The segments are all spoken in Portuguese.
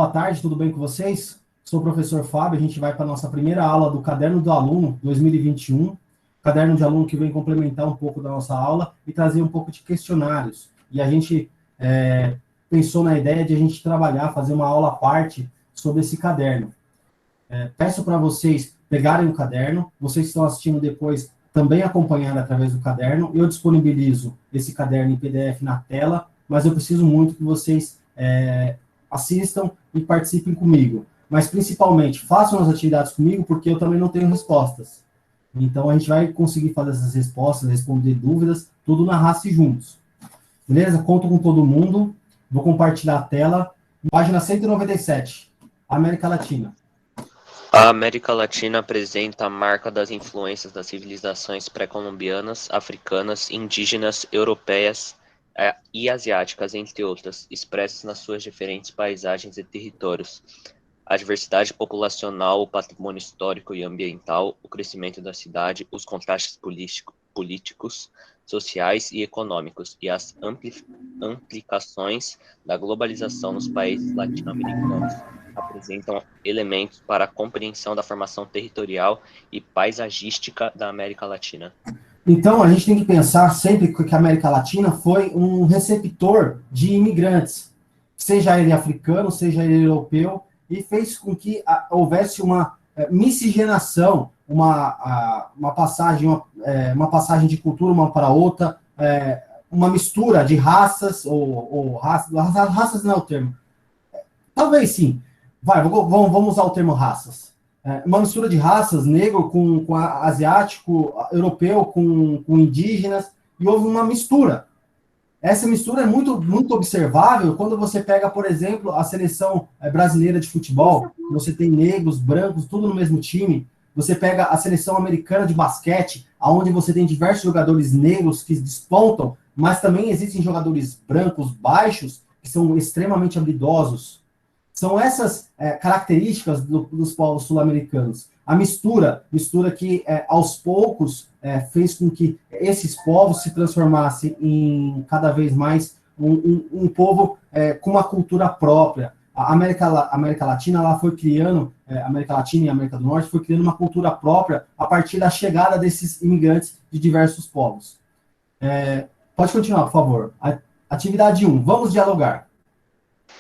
Boa tarde, tudo bem com vocês? Sou o professor Fábio, a gente vai para a nossa primeira aula do Caderno do Aluno 2021, caderno de aluno que vem complementar um pouco da nossa aula e trazer um pouco de questionários. E a gente pensou na ideia de a gente trabalhar, fazer uma aula à parte sobre esse caderno. Peço para vocês pegarem o caderno, vocês que estão assistindo depois também acompanhar através do caderno. Eu disponibilizo esse caderno em PDF na tela, mas eu preciso muito que vocês assistam e participem comigo. Mas, principalmente, façam as atividades comigo, porque eu também não tenho respostas. Então, a gente vai conseguir fazer essas respostas, responder dúvidas, tudo na raça juntos. Beleza? Conto com todo mundo. Vou compartilhar a tela. Página 197, América Latina. A América Latina apresenta a marca das influências das civilizações pré-colombianas, africanas, indígenas, europeias e asiáticas, entre outras, expressas nas suas diferentes paisagens e territórios. A diversidade populacional, o patrimônio histórico e ambiental, o crescimento da cidade, os contrastes políticos, sociais e econômicos, e as implicações da globalização nos países latino-americanos apresentam elementos para a compreensão da formação territorial e paisagística da América Latina. Então, a gente tem que pensar sempre que a América Latina foi um receptor de imigrantes, seja ele africano, seja ele europeu, e fez com que houvesse uma miscigenação, uma passagem de cultura uma para outra, uma mistura de raças, raças não é o termo. Talvez sim. Vamos usar o termo raças. Uma mistura de raças, negro com asiático, europeu com indígenas, e houve uma mistura. Essa mistura é muito observável quando você pega, por exemplo, a seleção brasileira de futebol, você tem negros, brancos, tudo no mesmo time. Você pega a seleção americana de basquete, onde você tem diversos jogadores negros que despontam, mas também existem jogadores brancos baixos que são extremamente habilidosos. São essas características dos povos sul-americanos. A mistura que aos poucos fez com que esses povos se transformassem em cada vez mais um povo com uma cultura própria. A América Latina ela foi criando, América Latina e América do Norte foi criando uma cultura própria a partir da chegada desses imigrantes de diversos povos. Pode continuar, por favor. Atividade 1. Vamos dialogar.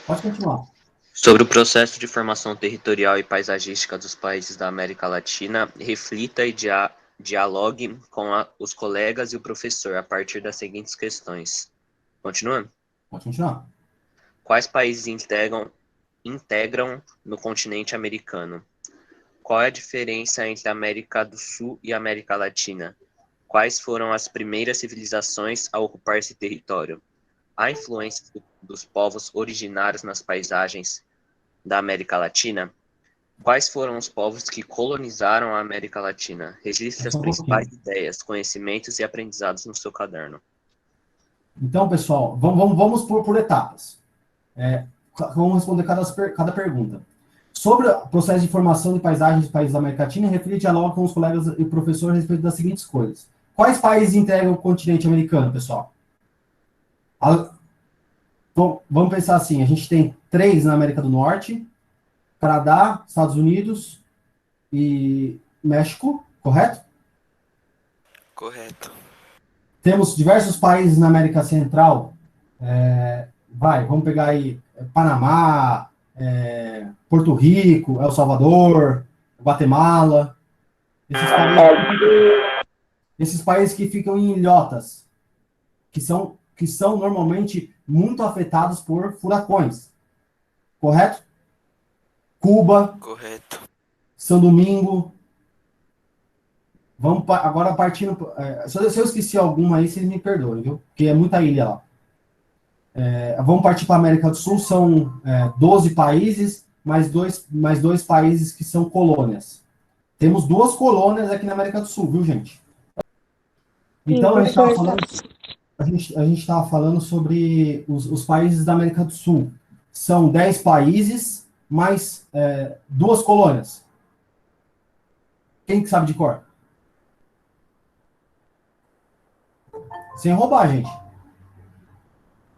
Pode continuar. Sobre o processo de formação territorial e paisagística dos países da América Latina, reflita e dialogue com os colegas e o professor a partir das seguintes questões. Continua? Pode continuar. Quais países integram no continente americano? Qual é a diferença entre a América do Sul e a América Latina? Quais foram as primeiras civilizações a ocupar esse território? Há influências dos povos originários nas paisagens da América Latina? Quais foram os povos que colonizaram a América Latina? Registre as principais ideias, conhecimentos e aprendizados no seu caderno. Então, pessoal, vamos por etapas. Vamos responder cada pergunta. Sobre o processo de formação de paisagens dos países da América Latina, reflita e dialoga com os colegas e o professor a respeito das seguintes coisas. Quais países integram o continente americano, pessoal? Vamos pensar assim, a gente tem 3 na América do Norte, Canadá, Estados Unidos e México, correto? Correto. Temos diversos países na América Central. Vamos pegar aí Panamá, Porto Rico, El Salvador, Guatemala. Esses países que ficam em ilhotas, que são normalmente muito afetados por furacões. Correto? Cuba. Correto. São Domingo. Vamos agora partindo. Se eu esqueci alguma aí, vocês me perdoem, viu? Porque é muita ilha lá. Vamos partir para a América do Sul, são 12 países, mais dois países que são colônias. Temos 2 colônias aqui na América do Sul, viu, gente? Então, a gente estava falando sobre os países da América do Sul. São 10 países, mais 2 colônias. Quem que sabe de cor? Sem roubar, gente.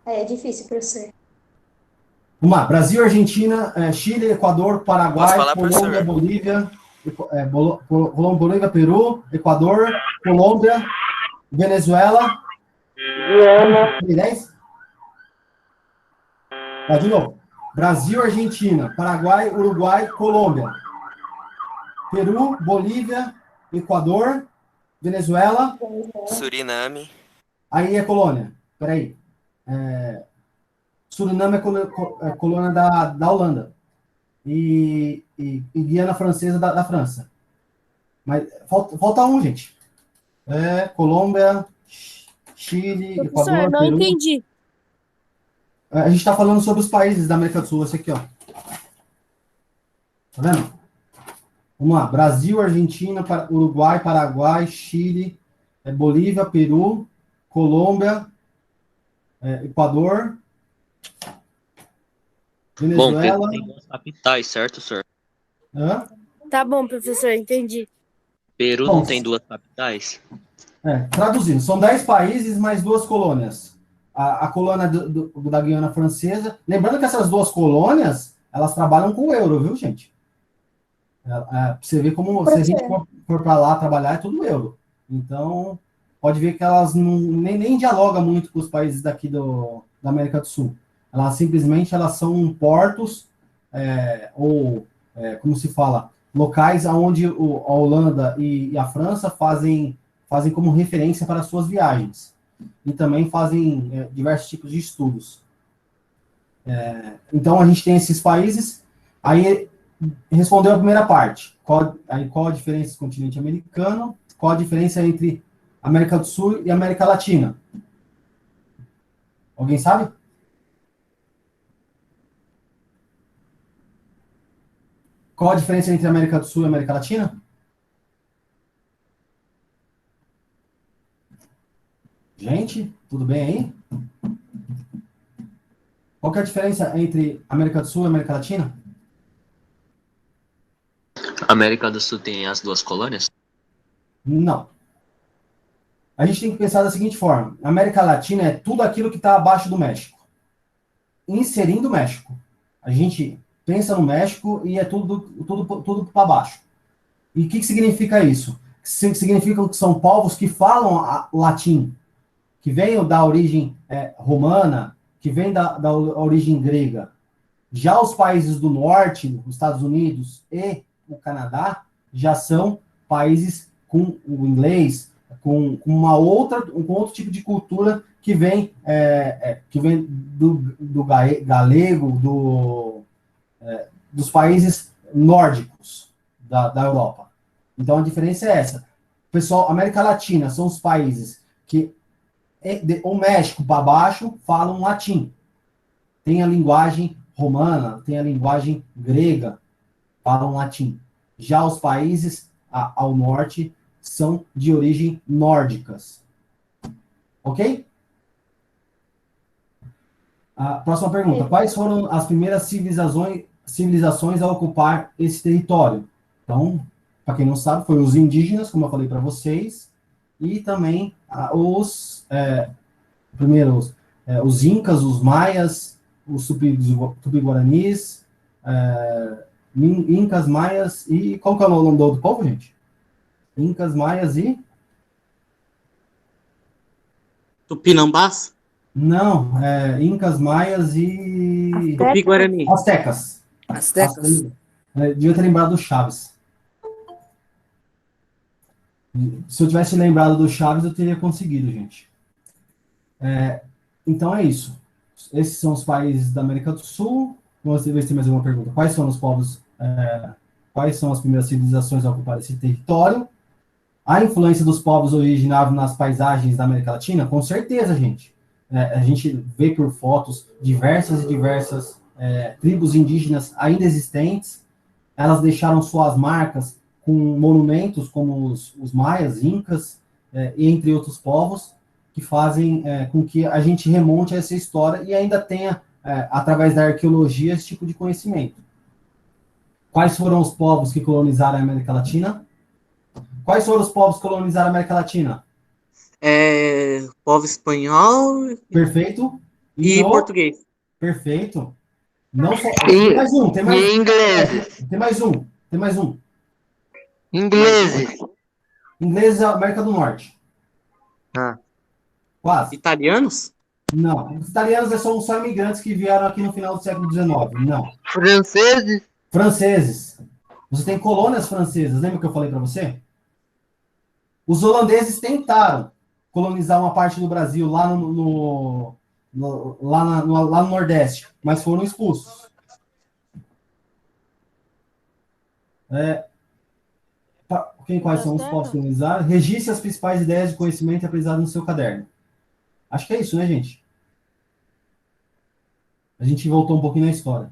É difícil, professor. Vamos lá. Brasil, Argentina, Chile, Equador, Paraguai, falar, Colômbia, professor? Bolívia, Colômbia, Bolívia, Peru, Equador, Colômbia, Venezuela. Guiana, 10? Ó, de novo. Brasil, Argentina, Paraguai, Uruguai, Colômbia, Peru, Bolívia, Equador, Venezuela. Suriname. Aí é colônia. Peraí. Suriname é colônia da Holanda. E Guiana Francesa da França. Mas falta um, gente. Colômbia, Chile, Professor, Equador, não Peru. entendi. A gente está falando sobre os países da América do Sul. Esse aqui, ó. Tá vendo? Vamos lá. Brasil, Argentina, Uruguai, Paraguai, Chile, Bolívia, Peru, Colômbia, Equador, Bom, Peru Venezuela. tem duas capitais, certo, senhor? Hã? Tá bom, professor, entendi. Peru Bom, não tem duas capitais? Traduzindo, são 10 países mais 2 colônias. A colônia da Guiana Francesa. Lembrando que essas 2 colônias, elas trabalham com o euro, viu, gente? Você vê como, se a gente for para lá trabalhar, é tudo euro. Então, pode ver que elas nem dialogam muito com os países daqui da América do Sul. Elas simplesmente são portos, como se fala, locais onde a Holanda e a França fazem como referência para suas viagens. E também fazem diversos tipos de estudos. Então, a gente tem esses países. Aí, respondeu a primeira parte. Qual a diferença do continente americano? Qual a diferença entre América do Sul e América Latina? Alguém sabe? Qual a diferença entre América do Sul e América Latina? Gente, tudo bem aí? Qual que é a diferença entre América do Sul e América Latina? América do Sul tem as 2 colônias? Não. A gente tem que pensar da seguinte forma. A América Latina é tudo aquilo que está abaixo do México. Inserindo o México. A gente pensa no México e é tudo para baixo. E o que significa isso? Significa que são povos que falam latim, que vêm da origem romana, que vêm da origem grega. Já os países do norte, os Estados Unidos e o Canadá, já são países com o inglês, com outro tipo de cultura que vem do galego, dos países nórdicos da Europa. Então, a diferença é essa. Pessoal, América Latina são os países que, o México para baixo, falam latim. Tem a linguagem romana, tem a linguagem grega, falam latim. Já os países ao norte são de origem nórdicas. Ok? A próxima pergunta. Quais foram as primeiras civilizações a ocupar esse território? Então, para quem não sabe, foi os indígenas, como eu falei para vocês, e também os incas, os maias, os tupi-guaranis, incas, maias e... Qual que é o nome do outro povo, gente? Incas, maias e... Tupinambás, Não, incas, maias e... Tupi-Guarani. Aztecas. Aztecas. Devia ter lembrado do Chaves. Se eu tivesse lembrado do Chaves, eu teria conseguido, gente. Então é isso. Esses são os países da América do Sul. Vamos ver se tem mais alguma pergunta. Quais são os povos, quais são as primeiras civilizações a ocupar esse território? A influência dos povos originários nas paisagens da América Latina? Com certeza, gente. A gente vê por fotos diversas tribos indígenas ainda existentes. Elas deixaram suas marcas com monumentos como os maias, incas, entre outros povos, que fazem com que a gente remonte a essa história e ainda tenha, através da arqueologia, esse tipo de conhecimento. Quais foram os povos que colonizaram a América Latina? Quais foram os povos que colonizaram a América Latina? Povo espanhol Perfeito. e português. Perfeito. Não só. Tem mais um, tem mais E ingleses? Tem mais um. Tem mais um. Ingleses. Ingleses é América do Norte. Ah. Quase. Italianos? Não. Os italianos são só imigrantes que vieram aqui no final do século XIX. Não. Franceses? Franceses. Você tem colônias francesas. Lembra que eu falei para você? Os holandeses tentaram colonizar uma parte do Brasil lá lá no Nordeste, mas foram expulsos. Quais são os povos colonizados? Registre as principais ideias de conhecimento aprendizadas no seu caderno. Acho que é isso, né, gente? A gente voltou um pouquinho na história.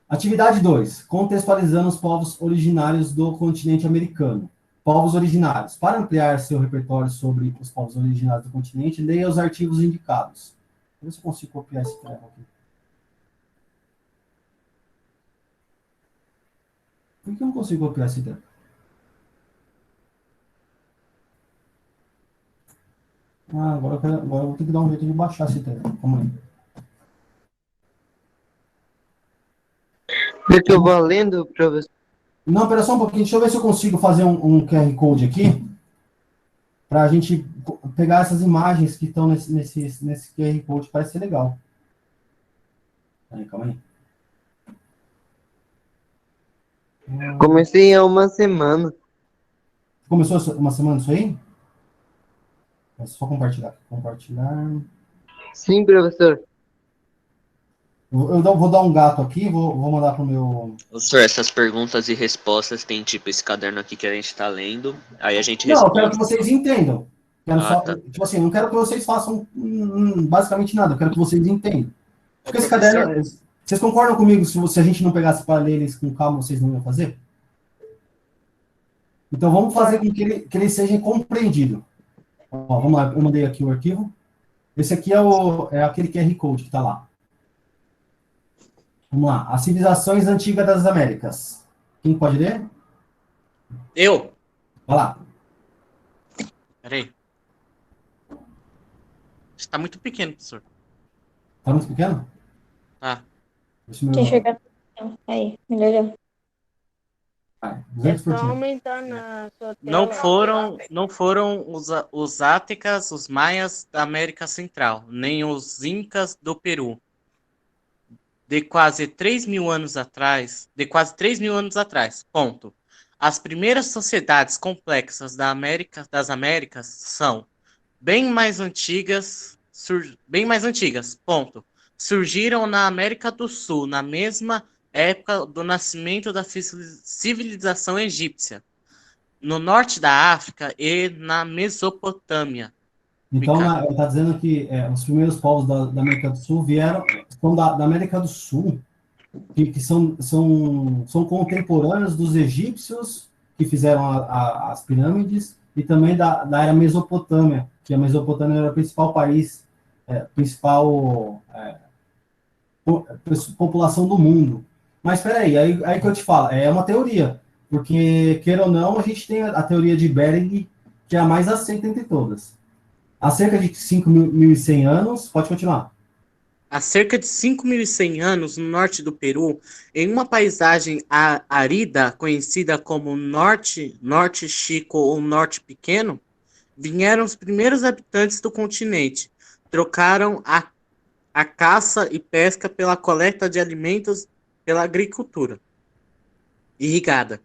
Atividade 2. Contextualizando os povos originários do continente americano. Povos originários. Para ampliar seu repertório sobre os povos originários do continente, leia os artigos indicados. Deixa eu ver se eu consigo copiar esse treco aqui. Por que eu não consigo copiar esse treco? Agora eu vou ter que dar um jeito de baixar esse treco. Calma aí. Eu tô valendo, professor. Não, pera só um pouquinho. Deixa eu ver se eu consigo fazer um QR Code aqui para a gente pegar essas imagens que estão nesse QR Code. Parece ser legal. Calma aí. Comecei há uma semana. Começou uma semana isso aí? É só compartilhar. Compartilhar. Sim, professor. Eu vou dar um gato aqui, vou mandar pro meu... Professor, essas perguntas e respostas tem tipo esse caderno aqui que a gente tá lendo, aí a gente Não, eu responde. quero que vocês entendam. Quero só, tá. tipo assim, não quero que vocês façam basicamente nada, eu quero que vocês entendam. Porque esse caderno... Vocês concordam comigo se a gente não pegasse para ler eles com calma, vocês não iam fazer? Então vamos fazer com que ele seja compreendido. Ó, vamos lá, eu mandei aqui o arquivo. Esse aqui é aquele QR Code que está lá. Vamos lá. As civilizações antigas das Américas. Quem pode ler? Eu? Vai lá. Peraí. Está muito pequeno, professor. Tá muito pequeno? Tá. Deixa eu Deixa eu chegar. Aí, melhorou. Vai, Estou 200%. aumentando a sua tela. Não foram os Aztecas, os Maias da América Central, nem os Incas do Peru. De quase 3 mil anos atrás, ponto. As primeiras sociedades complexas das Américas são bem mais antigas, ponto. Surgiram na América do Sul, na mesma época do nascimento da civilização egípcia, no norte da África e na Mesopotâmia. Então, ele está dizendo que os primeiros povos da América do Sul são da América do Sul, que são contemporâneos dos egípcios que fizeram as pirâmides e também da era Mesopotâmia, que a Mesopotâmia era o principal país, população do mundo. Mas espera aí que eu te falo, é uma teoria, porque, queira ou não, a gente tem a teoria de Bering, que é a mais aceita entre todas. Há cerca de 5.100 anos, pode continuar. Há cerca de 5.100 anos, no norte do Peru, em uma paisagem árida conhecida como Norte Chico ou Norte Pequeno, vieram os primeiros habitantes do continente. Trocaram a caça e pesca pela coleta de alimentos pela agricultura irrigada.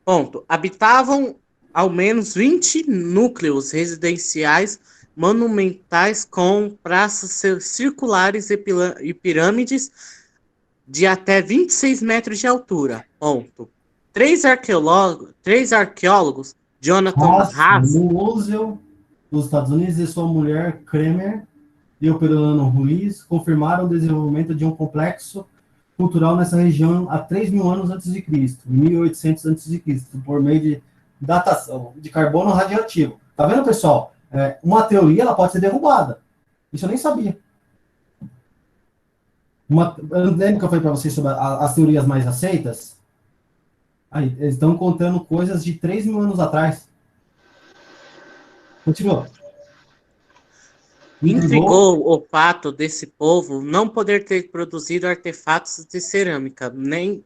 Ponto. Habitavam ao menos 20 núcleos residenciais monumentais com praças circulares e pirâmides de até 26 metros de altura. Ponto. Três arqueólogos, Jonathan Haas, Roosevelt, dos Estados Unidos, e sua mulher Kremer e o peruano Ruiz confirmaram o desenvolvimento de um complexo cultural nessa região há 3.000 anos antes de Cristo, 1.800 antes de Cristo, por meio de datação de carbono radioativo. Tá vendo, pessoal? Uma teoria ela pode ser derrubada. Isso eu nem sabia. Lembra que eu falei para vocês sobre as teorias mais aceitas? Aí, eles estão contando coisas de 3.000 anos atrás. Continua. Intrigou o fato desse povo não poder ter produzido artefatos de cerâmica, nem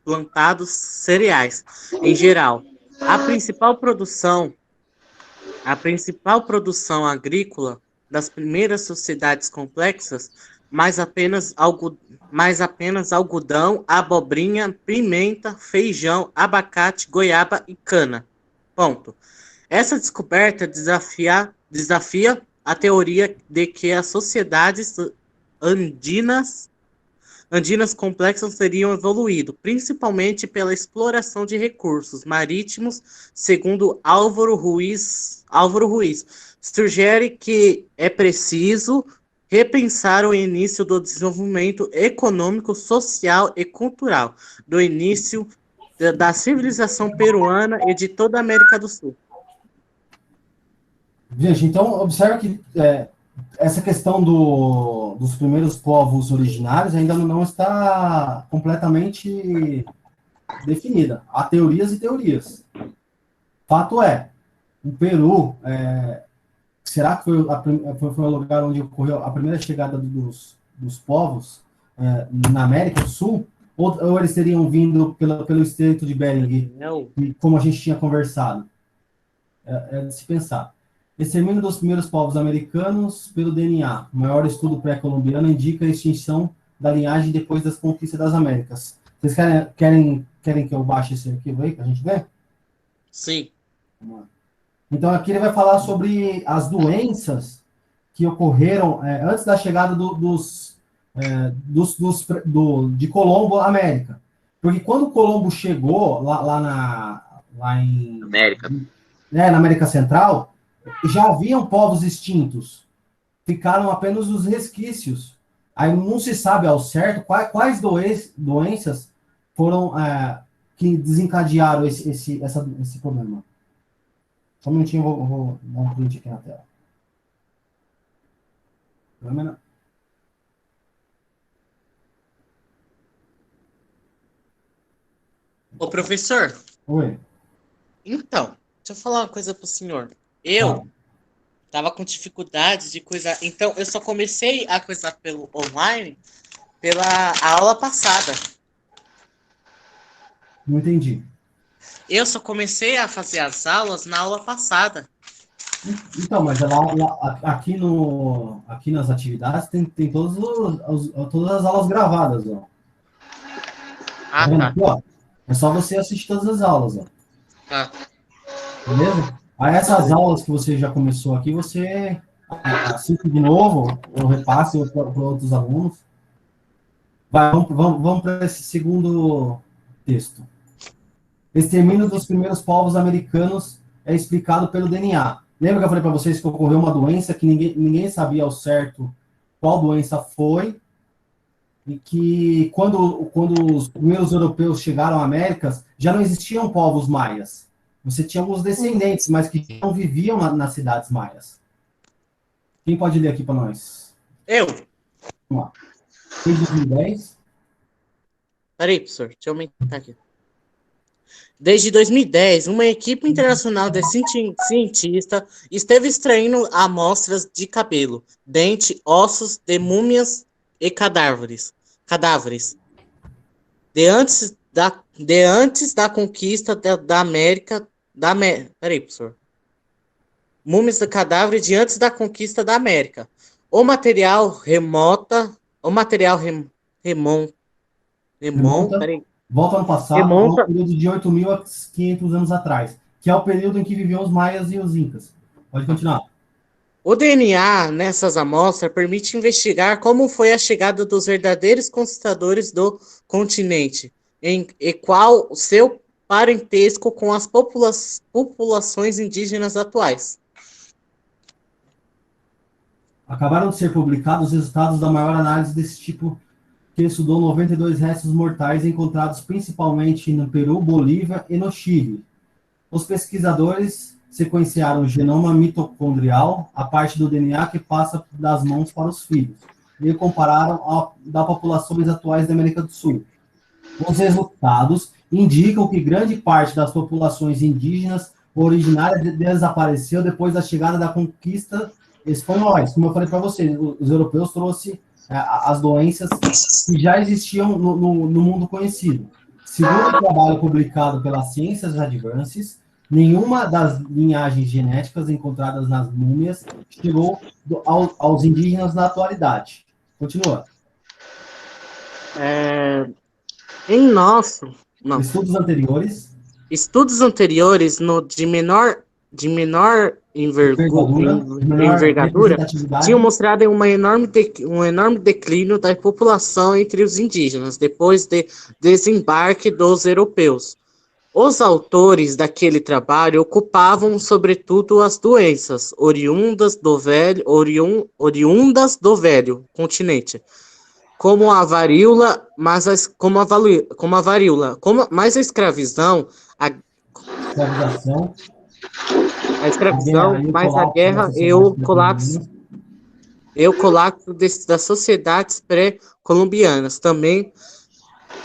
plantados cereais, em geral. A principal produção agrícola das primeiras sociedades complexas, mais apenas algodão, abobrinha, pimenta, feijão, abacate, goiaba e cana. Ponto. Essa descoberta desafia a teoria de que as sociedades andinas complexas teriam evoluído, principalmente pela exploração de recursos marítimos, segundo Álvaro Ruiz. Sugere que é preciso repensar o início do desenvolvimento econômico, social e cultural, do início da civilização peruana e de toda a América do Sul. Gente, então, observa que essa questão dos primeiros povos originários ainda não está completamente definida. Há teorias e teorias. Fato é, o Peru, será que foi o lugar onde ocorreu a primeira chegada dos povos na América do Sul? Ou eles teriam vindo pelo Estreito de Bering, como a gente tinha conversado? É de se pensar. Extermínio dos primeiros povos americanos pelo DNA. O maior estudo pré-colombiano indica a extinção da linhagem depois das conquistas das Américas. Vocês querem que eu baixe esse arquivo aí, para a gente ver? Sim. Então, aqui ele vai falar sobre as doenças que ocorreram antes da chegada de Colombo à América. Porque quando Colombo chegou lá em... América. Na América Central, já haviam povos extintos. Ficaram apenas os resquícios. Aí não se sabe ao certo quais doenças foram que desencadearam esse problema. Só um minutinho, eu vou dar um print aqui na tela. Ô, professor. Oi. Então, deixa eu falar uma coisa pro senhor. Eu tava com dificuldade de coisar. Então, eu só comecei a coisar pelo online pela aula passada. Não entendi. Eu só comecei a fazer as aulas na aula passada. Então, mas aqui nas atividades tem todas as aulas gravadas, ó. Ah, tá. tá. Aqui, ó, é só você assistir todas as aulas, ó. Tá. Beleza? Aí essas aulas que você já começou aqui, você assiste de novo, ou repasse para outros alunos. Vamos para esse segundo texto. Extermínio dos primeiros povos americanos é explicado pelo DNA. Lembra que eu falei para vocês que ocorreu uma doença que ninguém sabia ao certo qual doença foi, e que quando os primeiros europeus chegaram à América, já não existiam povos maias. Você tinha alguns descendentes, mas que não viviam nas cidades maias. Quem pode ler aqui para nós? Eu. Vamos lá. Desde 2010. Peraí, professor. Deixa eu aumentar aqui. Desde 2010, uma equipe internacional de cientistas esteve extraindo amostras de cabelo, dente, ossos de múmias e cadáveres. De antes da conquista da América. Peraí, professor. Múmias de cadáveres de antes da conquista da América. O material remonta. Peraí. Volta no passado, um período de 8.000 a 500 anos atrás, que é o período em que viviam os maias e os incas. Pode continuar. O DNA nessas amostras permite investigar como foi a chegada dos verdadeiros conquistadores do continente, e qual o seu parentesco com as populações indígenas atuais. Acabaram de ser publicados os resultados da maior análise desse tipo, que estudou 92 restos mortais encontrados principalmente no Peru, Bolívia e no Chile. Os pesquisadores sequenciaram o genoma mitocondrial, a parte do DNA que passa das mãos para os filhos, e compararam das populações atuais da América do Sul. Os resultados indicam que grande parte das populações indígenas originárias desapareceu depois da chegada da conquista espanhóis. Como eu falei para vocês, os europeus trouxeram as doenças que já existiam no mundo conhecido. Segundo o trabalho publicado pelas Ciências Advances, nenhuma das linhagens genéticas encontradas nas múmias chegou aos indígenas na atualidade. Continua. Em nosso... Não. Estudos anteriores de menor envergadura tinham mostrado um enorme declínio da população entre os indígenas, depois do desembarque dos europeus. Os autores daquele trabalho ocupavam, sobretudo, as doenças oriundas do velho continente, como a varíola, mas a escravização, mais a guerra e o colapso das sociedades pré-colombianas também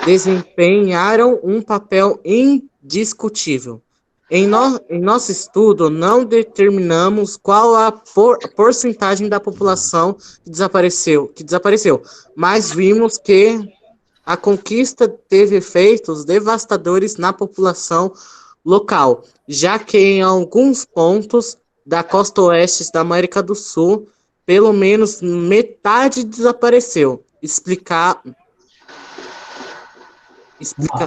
desempenharam um papel indiscutível. Em nosso estudo, não determinamos qual a porcentagem da população que desapareceu, mas vimos que a conquista teve efeitos devastadores na população local, já que em alguns pontos da costa oeste da América do Sul, pelo menos metade desapareceu.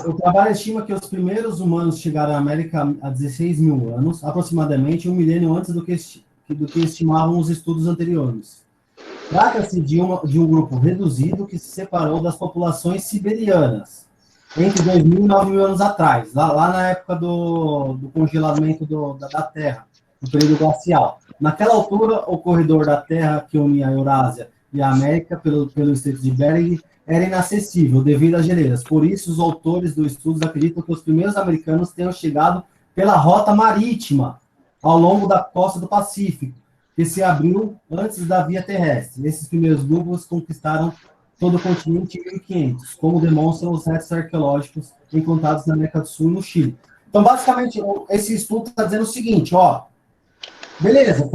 O trabalho estima que os primeiros humanos chegaram à América há 16 mil anos, aproximadamente um milênio antes do que estimavam os estudos anteriores. Trata-se de um grupo reduzido que se separou das populações siberianas entre 2.000 e 9.000 anos atrás, lá na época do congelamento da Terra, no período glacial. Naquela altura, o corredor da Terra que unia a Eurásia e a América pelo Estreito de Bering era inacessível devido às geleiras. Por isso, os autores do estudo acreditam que os primeiros americanos tenham chegado pela rota marítima ao longo da costa do Pacífico, que se abriu antes da via terrestre. Esses primeiros grupos conquistaram todo o continente em 1500, como demonstram os restos arqueológicos encontrados na América do Sul e no Chile. Então, basicamente, esse estudo está dizendo o seguinte, beleza,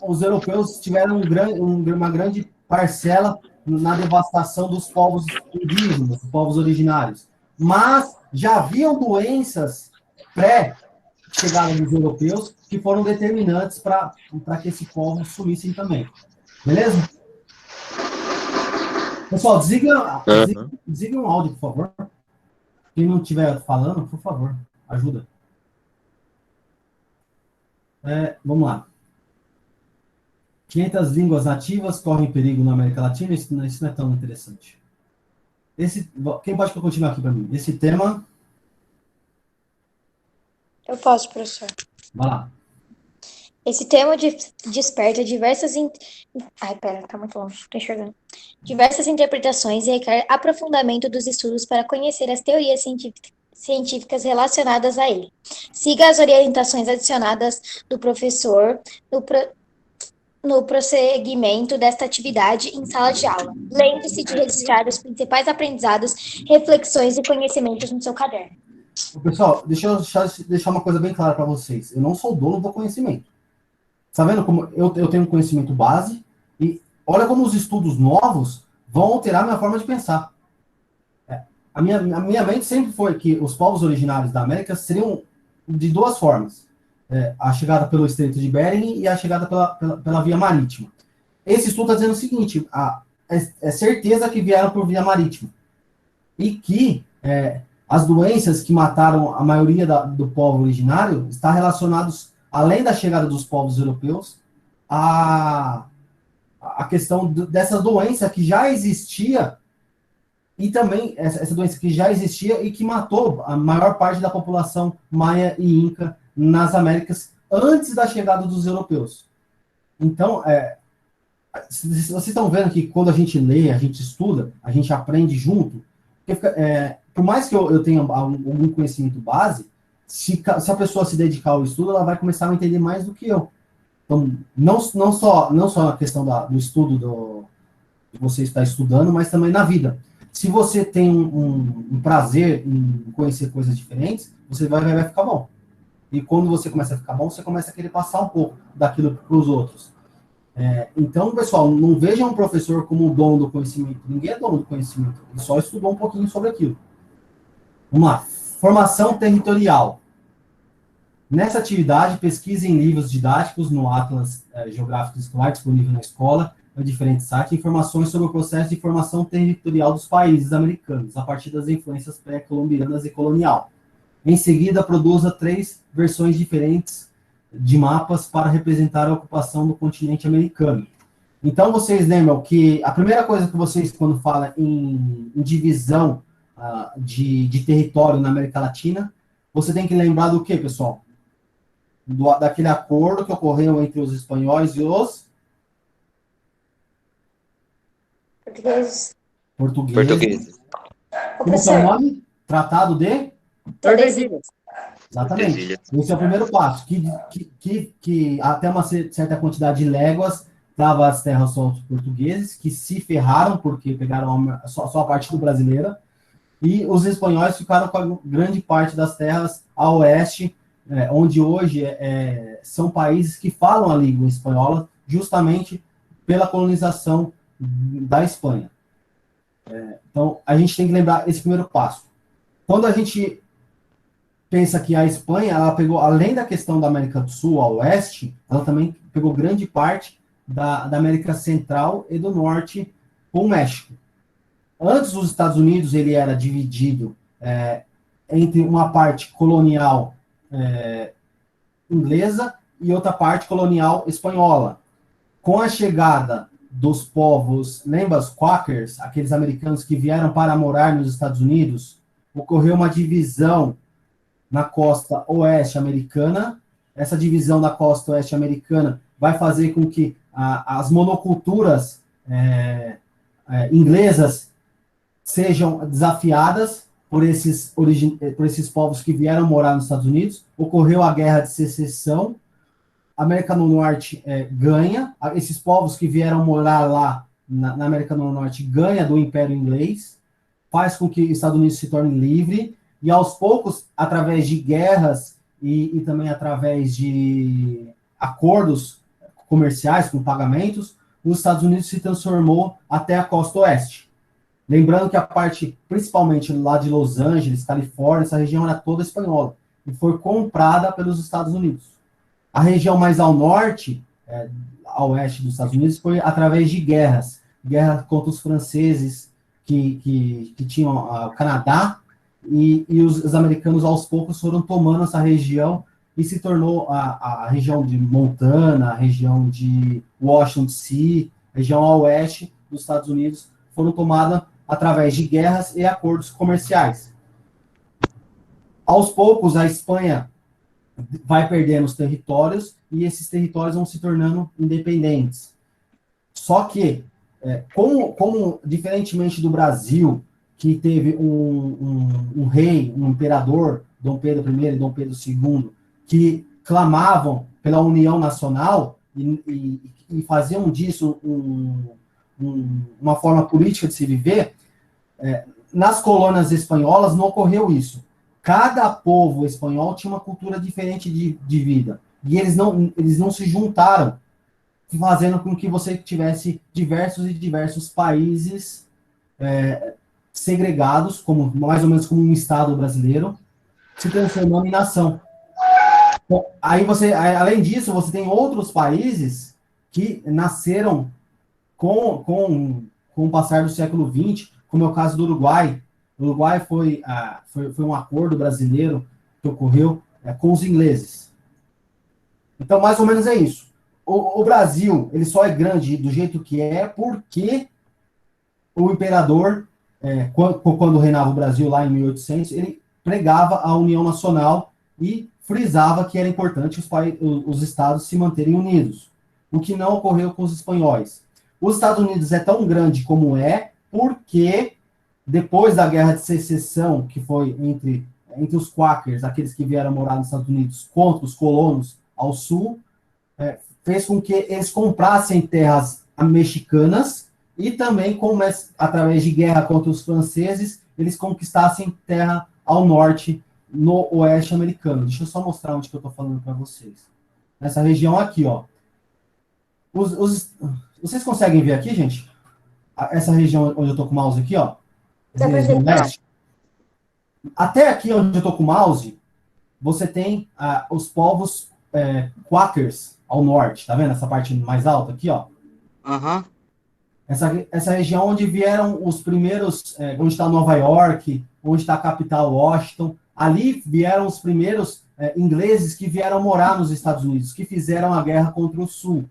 os europeus tiveram uma grande parcela na devastação dos povos indígenas, dos povos originários, mas já haviam doenças pré-chegada dos europeus que foram determinantes para que esse povo sumissem também. Beleza? Pessoal, desliga um áudio, por favor. Quem não estiver falando, por favor, ajuda. Vamos lá. 500 línguas nativas correm perigo na América Latina? Isso não é tão interessante. Quem pode continuar aqui para mim? Esse tema... Eu posso, professor. Vai lá. Esse tema desperta diversas... Ai, pera, tá muito longe, tô enxergando. Diversas interpretações e requer aprofundamento dos estudos para conhecer as teorias científicas relacionadas a ele. Siga as orientações adicionadas do professor no prosseguimento desta atividade em sala de aula. Lembre-se de registrar os principais aprendizados, reflexões e conhecimentos no seu caderno. Pessoal, deixa eu deixar uma coisa bem clara para vocês. Eu não sou dono do conhecimento. Tá vendo como eu tenho um conhecimento base e olha como os estudos novos vão alterar a minha forma de pensar. A minha mente sempre foi que os povos originários da América seriam de duas formas. A chegada pelo Estreito de Bering e a chegada pela via marítima. Esse estudo está dizendo o seguinte, é certeza que vieram por via marítima. E que as doenças que mataram a maioria do povo originário estão relacionados, além da chegada dos povos europeus, a questão dessa doença que já existia, e também essa doença que já existia e que matou a maior parte da população maia e inca nas Américas antes da chegada dos europeus. Então, vocês estão vendo que quando a gente lê, a gente estuda, a gente aprende junto, por mais que eu tenha algum conhecimento base, se a pessoa se dedicar ao estudo, ela vai começar a entender mais do que eu. Então, não só a questão do estudo de você estar estudando, mas também na vida. Se você tem um prazer em conhecer coisas diferentes, você vai ficar bom. E quando você começa a ficar bom, você começa a querer passar um pouco daquilo para os outros. Então, pessoal, não vejam o professor como o dono do conhecimento. Ninguém é dono do conhecimento. Ele só estudou um pouquinho sobre aquilo. Vamos lá. Formação territorial. Nessa atividade, pesquise em livros didáticos no Atlas Geográfico Escolar, disponível na escola, em diferentes sites, informações sobre o processo de formação territorial dos países americanos, a partir das influências pré-colombianas e colonial. Em seguida, produza 3 versões diferentes de mapas para representar a ocupação do continente americano. Então, vocês lembram que a primeira coisa que vocês, quando falam em divisão de território na América Latina, você tem que lembrar do que, pessoal? Daquele acordo que ocorreu entre os espanhóis e os Portugueses. Portugueses. Como que é o nome? Tratado de Tordesilhas. Exatamente. Esse é o primeiro passo, que até uma certa quantidade de léguas dava as terras só aos portugueses, que se ferraram, porque pegaram só a parte do brasileira, e os espanhóis ficaram com a grande parte das terras a oeste, onde hoje são países que falam a língua espanhola, justamente pela colonização da Espanha. Então, a gente tem que lembrar esse primeiro passo. Quando a gente pensa que a Espanha, ela pegou, além da questão da América do Sul, a oeste, ela também pegou grande parte da América Central e do Norte com o México. Antes dos Estados Unidos, ele era dividido entre uma parte colonial inglesa e outra parte colonial espanhola. Com a chegada dos povos, lembra os Quakers, aqueles americanos que vieram para morar nos Estados Unidos, ocorreu uma divisão na costa oeste americana. Essa divisão da costa oeste americana vai fazer com que as monoculturas inglesas sejam desafiadas por esses povos que vieram morar nos Estados Unidos. Ocorreu a Guerra de Secessão. A América do Norte ganha. Esses povos que vieram morar lá na América do Norte ganha do Império Inglês, faz com que os Estados Unidos se torne livre, e aos poucos, através de guerras e também através de acordos comerciais com pagamentos, os Estados Unidos se transformou até a costa oeste. Lembrando que a parte, principalmente lá de Los Angeles, Califórnia, essa região era toda espanhola, e foi comprada pelos Estados Unidos. A região mais ao norte, ao oeste dos Estados Unidos, foi através de guerras contra os franceses que tinham o Canadá, e os americanos aos poucos foram tomando essa região e se tornou a região de Montana, a região de Washington DC, região ao oeste dos Estados Unidos, foram tomadas através de guerras e acordos comerciais. Aos poucos, a Espanha vai perdendo os territórios e esses territórios vão se tornando independentes. Só que, como diferentemente do Brasil, que teve um rei, um imperador, Dom Pedro I e Dom Pedro II, que clamavam pela união nacional e faziam disso uma forma política de se viver, nas colônias espanholas não ocorreu isso. Cada povo espanhol tinha uma cultura diferente de vida. E eles não se juntaram, fazendo com que você tivesse diversos países segregados, mais ou menos como um Estado brasileiro, se transformando em nação. Bom, além disso, você tem outros países que nasceram com o passar do século XX, como é o caso do Uruguai. O Uruguai foi um acordo brasileiro que ocorreu com os ingleses. Então, mais ou menos é isso. O Brasil, ele só é grande do jeito que é porque o imperador, quando reinava o Brasil lá em 1800, ele pregava a união nacional e frisava que era importante os estados se manterem unidos, o que não ocorreu com os espanhóis. Os Estados Unidos é tão grande como porque depois da Guerra de Secessão, que foi entre os Quakers, aqueles que vieram morar nos Estados Unidos, contra os colonos ao sul, fez com que eles comprassem terras mexicanas e também, através de guerra contra os franceses, eles conquistassem terra ao norte, no oeste americano. Deixa eu só mostrar onde que eu estou falando para vocês. Nessa região aqui, ó. Vocês conseguem ver aqui, gente? Essa região onde eu tô com o mouse aqui, ó. Dá pra ver. Leste. Até aqui onde eu tô com o mouse, você tem os povos Quakers ao norte. Tá vendo essa parte mais alta aqui, ó? Aham. Essa região onde vieram os primeiros, onde está Nova York, onde está a capital Washington, ali vieram os primeiros ingleses que vieram morar nos Estados Unidos, que fizeram a guerra contra o Sul,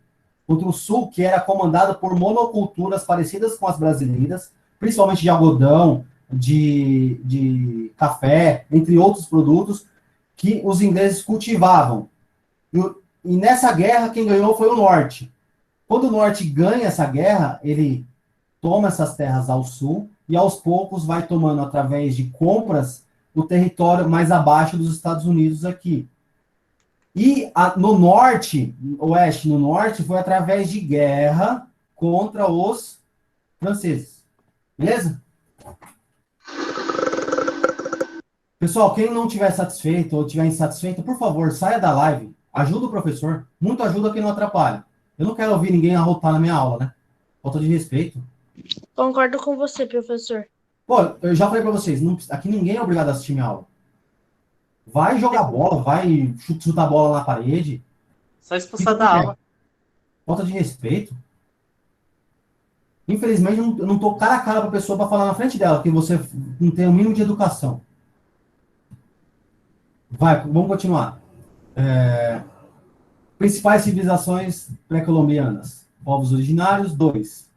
que era comandado por monoculturas parecidas com as brasileiras, principalmente de algodão, de café, entre outros produtos, que os ingleses cultivavam. E nessa guerra, quem ganhou foi o Norte. Quando o Norte ganha essa guerra, ele toma essas terras ao sul e aos poucos vai tomando, através de compras, o território mais abaixo dos Estados Unidos aqui. E no norte, no norte, foi através de guerra contra os franceses. Beleza? Pessoal, quem não estiver satisfeito ou estiver insatisfeito, por favor, saia da live. Ajuda o professor. Muito ajuda quem não atrapalha. Eu não quero ouvir ninguém arrotar na minha aula, né? Falta de respeito. Concordo com você, professor. Pô, eu já falei pra vocês, aqui ninguém é obrigado a assistir minha aula. Vai jogar bola, vai chutar a bola na parede. Só expulsar da aula. Falta de respeito. Infelizmente, eu não tô cara a cara pra pessoa pra falar na frente dela, que você não tem o mínimo de educação. Vamos continuar. Principais civilizações pré-colombianas. Povos originários, 2.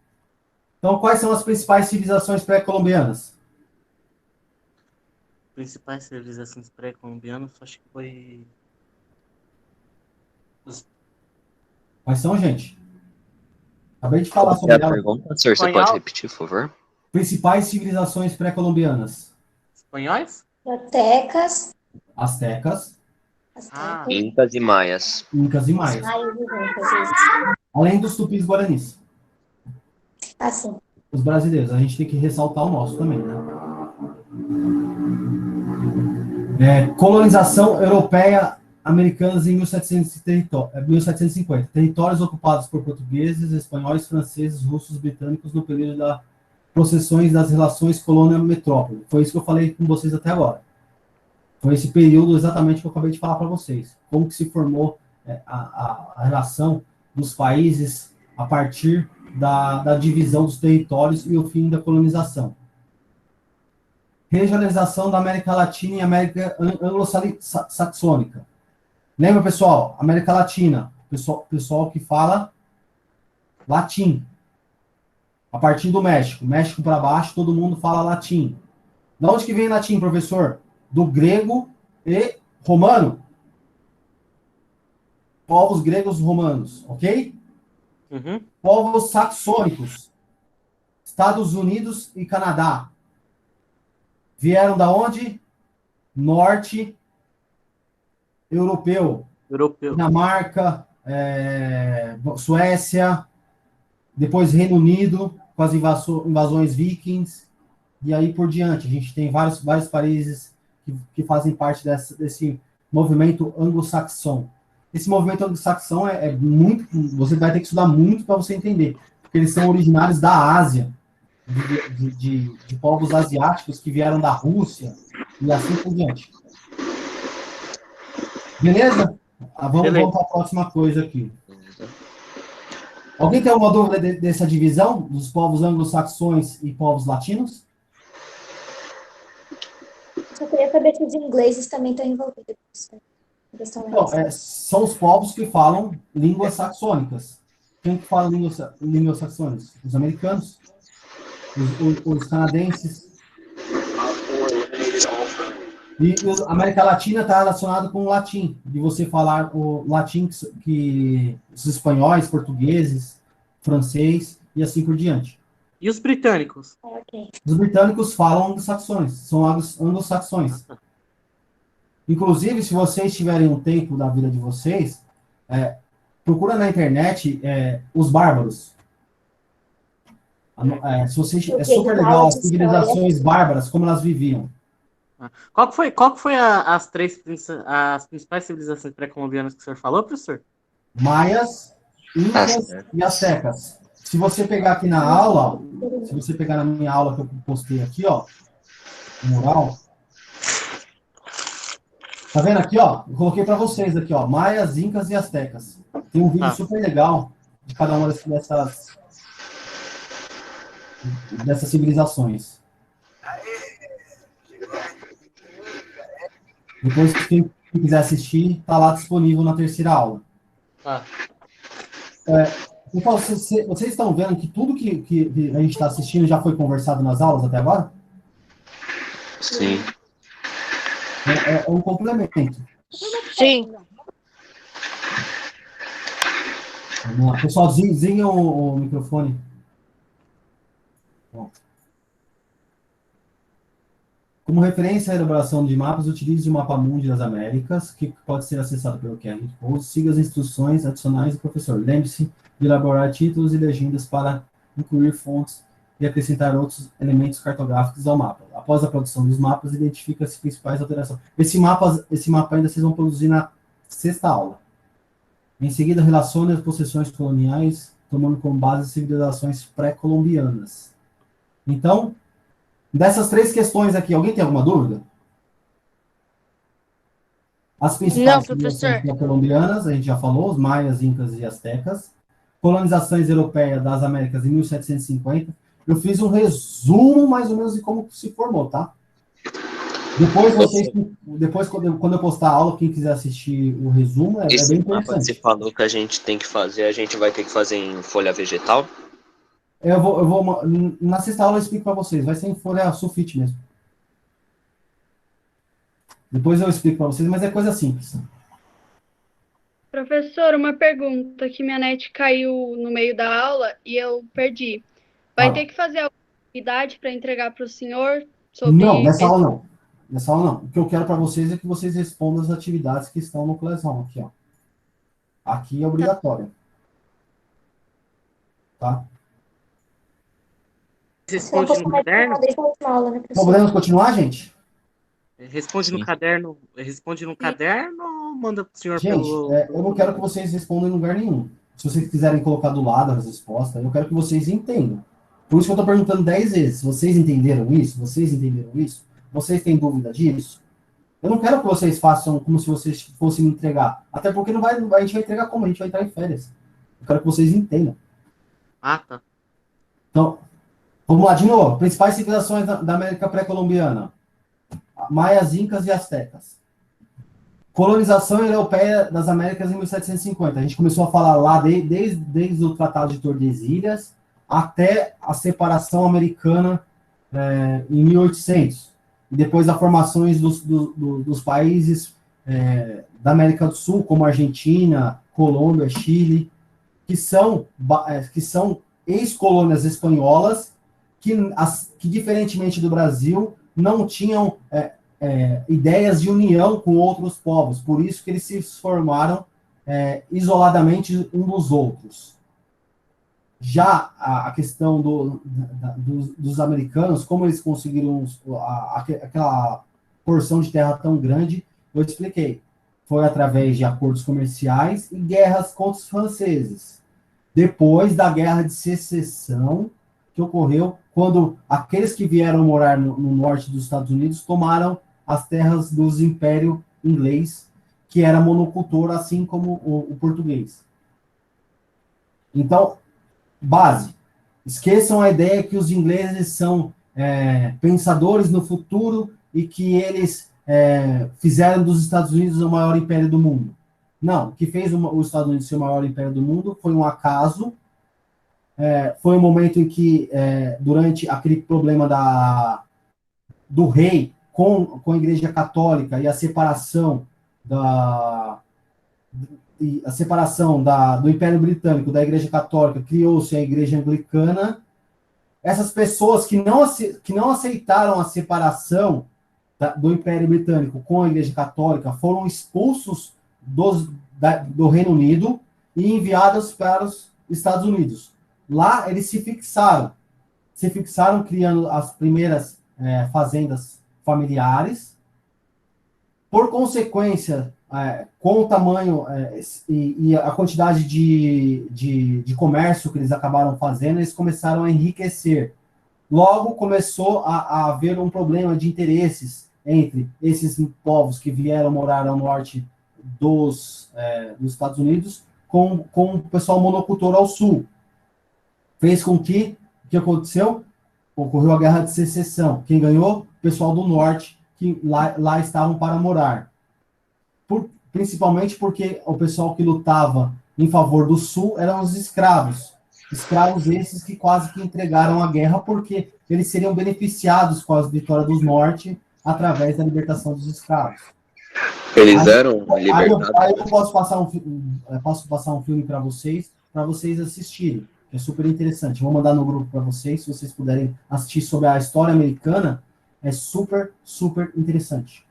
Então, quais são as principais civilizações pré-colombianas? Principais civilizações pré-colombianas, acho que foi... Quais são, gente? Acabei de falar Qual sobre é a ela. pergunta, senhor? Você pode repetir, por favor? Principais civilizações pré-colombianas. Espanhóis? Aztecas. Astecas, Incas e maias. incas e maias. Além dos tupis guaranis. Assim. Os brasileiros. A gente tem que ressaltar o nosso também, né? Colonização europeia americanas em 1750. Territórios ocupados por portugueses, espanhóis, franceses, russos, britânicos no período das processões das relações colônia-metrópole. Foi isso que eu falei com vocês até agora. Foi esse período exatamente que eu acabei de falar para vocês. Como que se formou a relação dos países a partir da divisão dos territórios e o fim da colonização. Regionalização da América Latina e América Anglo-Saxônica. Lembra, pessoal? América Latina, pessoal que fala latim. A partir do México. México para baixo, todo mundo fala latim. De onde que vem latim, professor? Do grego e romano. Povos gregos e romanos, ok? Uhum. Povos saxônicos. Estados Unidos e Canadá. Vieram da onde? Norte europeu. Dinamarca, Suécia, depois Reino Unido, com as invasões vikings, e aí por diante. A gente tem vários países que fazem parte desse movimento anglo-saxão. Esse movimento anglo-saxão é muito... Você vai ter que estudar muito para você entender, porque eles são originários da Ásia, de povos asiáticos que vieram da Rússia, e assim por diante. Beleza? Vamos para a próxima coisa aqui. Alguém tem alguma dúvida dessa divisão dos povos anglo-saxões e povos latinos? Só queria saber se os ingleses também estão envolvidos. Então, são os povos que falam línguas saxônicas. Quem que fala línguas saxônicas? Os americanos, os canadenses. E a América Latina está relacionada com o latim, de você falar o latim que os espanhóis, portugueses, francês e assim por diante. E os britânicos? Okay. Os britânicos falam anglo-saxões, são anglo-saxões. Inclusive, se vocês tiverem um tempo da vida de vocês, procura na internet os bárbaros. É super legal as civilizações bárbaras, como elas viviam. Qual que foi as principais civilizações pré-colombianas que o senhor falou, professor? Maias, Incas certo. e Astecas. Se você pegar aqui na aula, ó, se você pegar na minha aula que eu postei aqui, ó, no mural, tá vendo aqui, ó? Eu coloquei para vocês aqui, ó, Maias, Incas e Astecas. Tem um vídeo super legal de cada uma dessas civilizações. Depois, quem quiser assistir, tá lá disponível na terceira aula. Ah, Então, vocês estão vendo que tudo que a gente está assistindo já foi conversado nas aulas até agora? Sim. É um complemento. Sim. Vamos lá. Pessoal, desenha o microfone. Bom. Como referência à elaboração de mapas, utilize o mapa mundi das Américas, que pode ser acessado pelo QR Code. Siga as instruções adicionais do professor. Lembre-se de elaborar títulos e legendas para incluir fontes e acrescentar outros elementos cartográficos ao mapa. Após a produção dos mapas, identifique as principais alterações. Esse mapa ainda vocês vão produzir na sexta aula. Em seguida, relacione as possessões coloniais, tomando como base as civilizações pré-colombianas. Então, dessas três questões aqui, alguém tem alguma dúvida? As principais civilizações pré-colombianas, a gente já falou, os maias, incas e astecas. Colonizações europeias das Américas em 1750. Eu fiz um resumo, mais ou menos, de como se formou, tá? Depois quando eu postar a aula, quem quiser assistir o resumo, é bem Esse mapa que interessante. você falou que a gente tem que fazer, a gente vai ter que fazer em folha vegetal? Na sexta aula eu explico para vocês, vai ser em folha sulfite mesmo. Depois eu explico para vocês, mas é coisa simples. Professor, uma pergunta, que minha net caiu no meio da aula e eu perdi. Vai ter que fazer alguma atividade para entregar para o senhor sobre... Não, nessa aula não. Nessa aula não. O que eu quero para vocês é que vocês respondam as atividades que estão no Classroom, aqui, ó. Aqui é obrigatório. Tá? responde no caderno? Podemos continuar, gente? Responde Sim. no caderno. Responde no caderno ou manda pro senhor Gente, pelo. eu não quero que vocês respondam em lugar nenhum. Se vocês quiserem colocar do lado as respostas, eu quero que vocês entendam. Por isso que eu estou perguntando 10 vezes. Vocês entenderam isso? Vocês entenderam isso? Vocês têm dúvida disso? Eu não quero que vocês façam como se vocês fossem me entregar. Até porque a gente vai entregar como? A gente vai entrar em férias. Eu quero que vocês entendam. Ah, tá. Então, vamos lá de novo. Principais civilizações da América pré-colombiana. Maias, Incas e Astecas. Colonização europeia das Américas em 1750. A gente começou a falar lá desde o Tratado de Tordesilhas até a separação americana em 1800. E depois as formações dos países da América do Sul, como Argentina, Colômbia, Chile, que são ex-colônias espanholas, que diferentemente do Brasil, não tinham ideias de união com outros povos. Por isso que eles se formaram isoladamente um dos outros. Já a questão dos americanos, como eles conseguiram aquela porção de terra tão grande, eu expliquei. Foi através de acordos comerciais e guerras contra os franceses. Depois da Guerra de Secessão, que ocorreu quando aqueles que vieram morar no norte dos Estados Unidos tomaram as terras dos Império Inglês, que era monocultor, assim como o português. Então, base. Esqueçam a ideia que os ingleses são pensadores no futuro e que eles fizeram dos Estados Unidos o maior império do mundo. Não, o que fez os Estados Unidos ser o maior império do mundo foi um acaso. Foi um momento em que, durante aquele problema do rei com a Igreja Católica e a separação do Império Britânico da Igreja Católica, criou-se a Igreja Anglicana. Essas pessoas que não aceitaram a separação do Império Britânico com a Igreja Católica foram expulsos do Reino Unido e enviados para os Estados Unidos. Lá eles se fixaram criando as primeiras fazendas familiares. Por consequência, com o tamanho e a quantidade de comércio que eles acabaram fazendo, eles começaram a enriquecer. Logo, começou a haver um problema de interesses entre esses povos que vieram morar ao norte dos Estados Unidos com o pessoal monocultor ao sul. Fez com que, o que aconteceu? Ocorreu a Guerra de Secessão. Quem ganhou? O pessoal do norte, que lá estavam para morar. Principalmente porque o pessoal que lutava em favor do sul eram os escravos. Escravos esses que quase que entregaram a guerra porque eles seriam beneficiados com a vitória dos norte através da libertação dos escravos. Eles eram libertados. Aí eu posso passar um filme para vocês assistirem, que é super interessante. Vou mandar no grupo para vocês, se vocês puderem assistir sobre a história americana, é super, super interessante.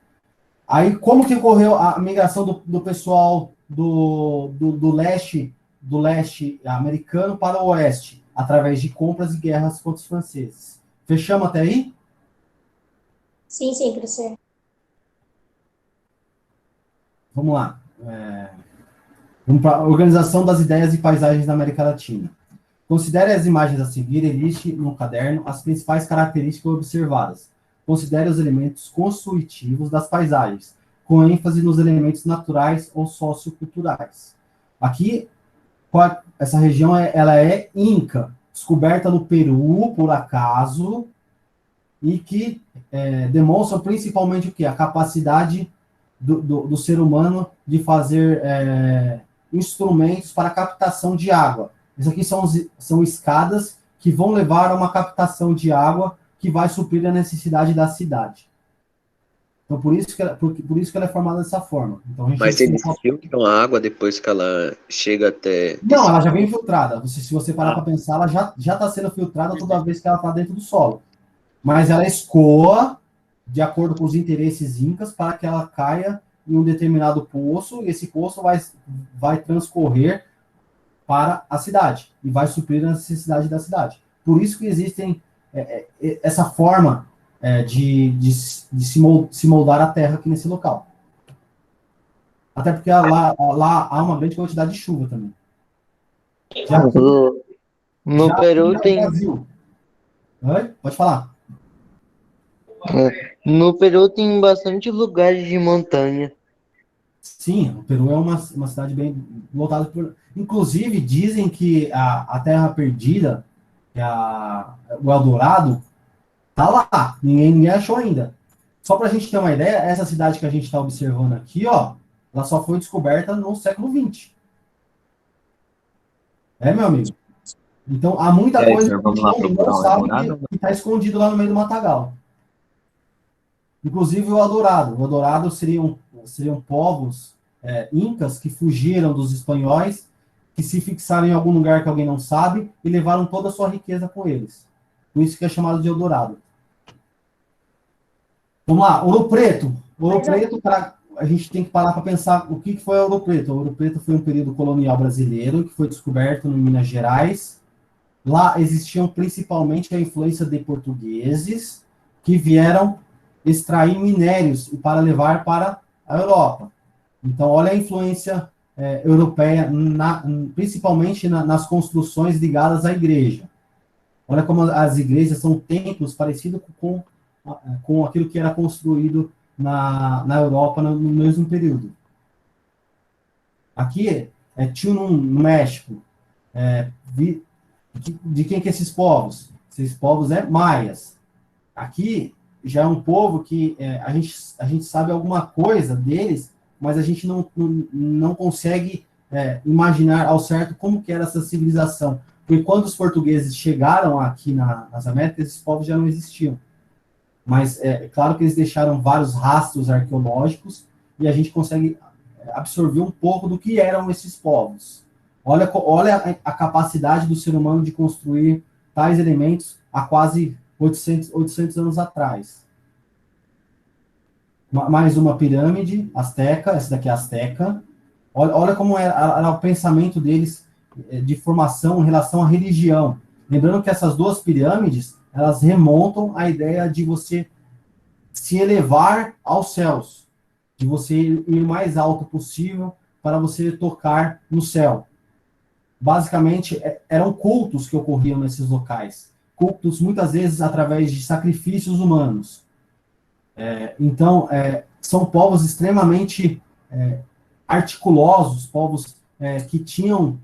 Aí, como que ocorreu a migração do pessoal do leste americano para o oeste? Através de compras e guerras contra os franceses. Fechamos até aí? Sim, professor. Vamos lá. Vamos para a organização das ideias e paisagens da América Latina. Considere as imagens a seguir e liste no caderno as principais características observadas. Considere os elementos constitutivos das paisagens, com ênfase nos elementos naturais ou socioculturais. Aqui, essa região ela é Inca, descoberta no Peru, por acaso, e que demonstram principalmente o quê? A capacidade do ser humano de fazer instrumentos para captação de água. Isso aqui são escadas que vão levar a uma captação de água que vai suprir a necessidade da cidade. Então, por isso que ela é formada dessa forma. Então, Mas eles filtram a água depois que ela chega até... Não, ela já vem filtrada. Se você parar para pensar, ela já está sendo filtrada toda vez que ela está dentro do solo. Mas ela escoa de acordo com os interesses incas para que ela caia em um determinado poço, e esse poço vai transcorrer para a cidade e vai suprir a necessidade da cidade. Por isso que existem essa forma de se moldar a terra aqui nesse local. Até porque lá há uma grande quantidade de chuva também. No Peru tem... Oi? Pode falar. No Peru tem bastante lugares de montanha. Sim, o Peru é uma cidade bem lotada por... Inclusive, dizem que a Terra Perdida, o Eldorado, tá lá. Ninguém achou ainda. Só para a gente ter uma ideia, essa cidade que a gente está observando aqui, ó, ela só foi descoberta no século XX. Meu amigo? Então, há muita coisa que a gente não sabe que está escondido lá no meio do matagal. Inclusive o Eldorado. O Eldorado seriam povos incas que fugiram dos espanhóis, que se fixaram em algum lugar que alguém não sabe e levaram toda a sua riqueza com eles. Por isso que é chamado de Eldorado. Vamos lá, Ouro Preto. Ouro Preto, a gente tem que parar para pensar o que foi Ouro Preto. Ouro Preto foi um período colonial brasileiro que foi descoberto em Minas Gerais. Lá existiam principalmente a influência de portugueses que vieram extrair minérios para levar para a Europa. Então, olha a influência europeia, principalmente nas construções ligadas à igreja. Olha como as igrejas são templos parecidos com aquilo que era construído na Europa no mesmo período. Aqui é Tunum, no México. De quem que é esses povos? Esses povos maias. Aqui já é um povo que a gente sabe alguma coisa deles, mas a gente não consegue imaginar ao certo como que era essa civilização. Porque quando os portugueses chegaram aqui nas Américas, esses povos já não existiam. Mas é claro que eles deixaram vários rastros arqueológicos e a gente consegue absorver um pouco do que eram esses povos. Olha a capacidade do ser humano de construir tais elementos há quase 800 anos atrás. Mais uma pirâmide asteca, essa daqui é asteca. Olha como era o pensamento deles de formação em relação à religião. Lembrando que essas duas pirâmides, elas remontam à ideia de você se elevar aos céus, de você ir o mais alto possível para você tocar no céu. Basicamente, eram cultos que ocorriam nesses locais. Cultos, muitas vezes, através de sacrifícios humanos. Então, são povos extremamente articulosos, povos que tinham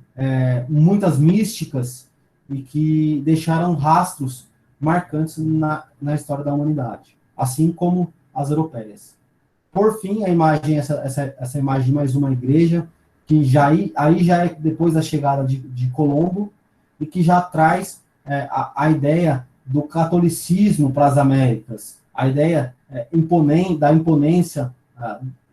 muitas místicas e que deixaram rastros marcantes na história da humanidade, assim como as europeias. Por fim, a imagem, essa imagem de mais uma igreja, que já é depois da chegada de Colombo, e que já traz a ideia do catolicismo para as Américas, a ideia da imponência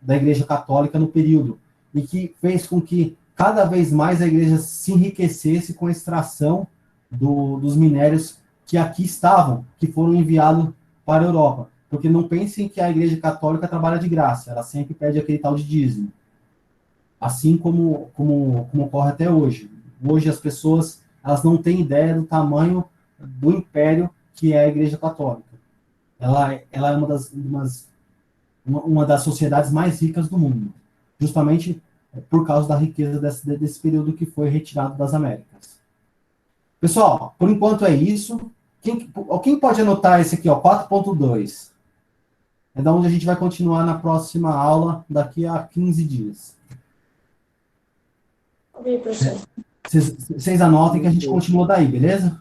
da Igreja Católica no período, e que fez com que cada vez mais a Igreja se enriquecesse com a extração dos minérios que aqui estavam, que foram enviados para a Europa. Porque não pensem que a Igreja Católica trabalha de graça, ela sempre pede aquele tal de dízimo. Assim como ocorre até hoje. Hoje as pessoas elas não têm ideia do tamanho do império que é a Igreja Católica. Ela é uma das sociedades mais ricas do mundo, justamente por causa da riqueza desse período que foi retirado das Américas. Pessoal, por enquanto é isso. Quem pode anotar esse aqui, 4.2? É da onde a gente vai continuar na próxima aula, daqui a 15 dias. Oi, professor. Vocês anotem que a gente continua daí, beleza?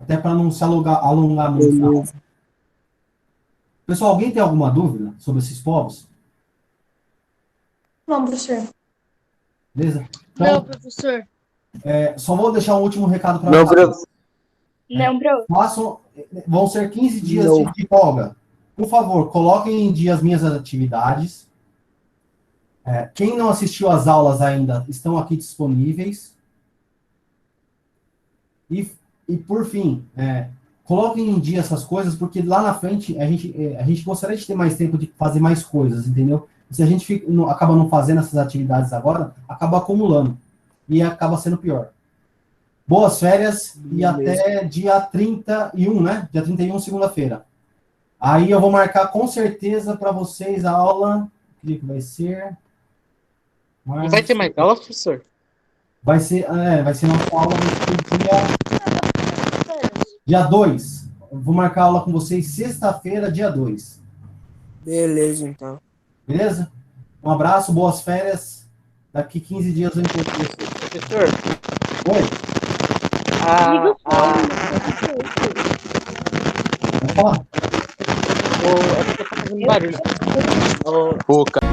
Até para não se alongar muito. Pessoal, alguém tem alguma dúvida sobre esses povos? Não, professor. Beleza? Não, Então, professor. só vou deixar um último recado para Não, vocês. Não, professor. Vão ser 15 dias de folga. Por favor, coloquem em dia as minhas atividades. Quem não assistiu às aulas ainda, estão aqui disponíveis. E por fim, coloquem em dia essas coisas, porque lá na frente a gente gostaria de ter mais tempo de fazer mais coisas, entendeu? Se a gente acaba não fazendo essas atividades agora, acaba acumulando. E acaba sendo pior. Boas férias e até dia 31, né? Dia 31, segunda-feira. Aí eu vou marcar com certeza para vocês a aula. O que vai ser? Não vai ter mais aula, professor? Vai ser nossa aula dia 2. Vou marcar aula com vocês sexta-feira, dia 2. Beleza, então. Beleza? Um abraço, boas férias. Daqui 15 dias eu encontro vocês. Professor? Oi? Vamos falar? É porque tá fazendo barulho. Pô, cara.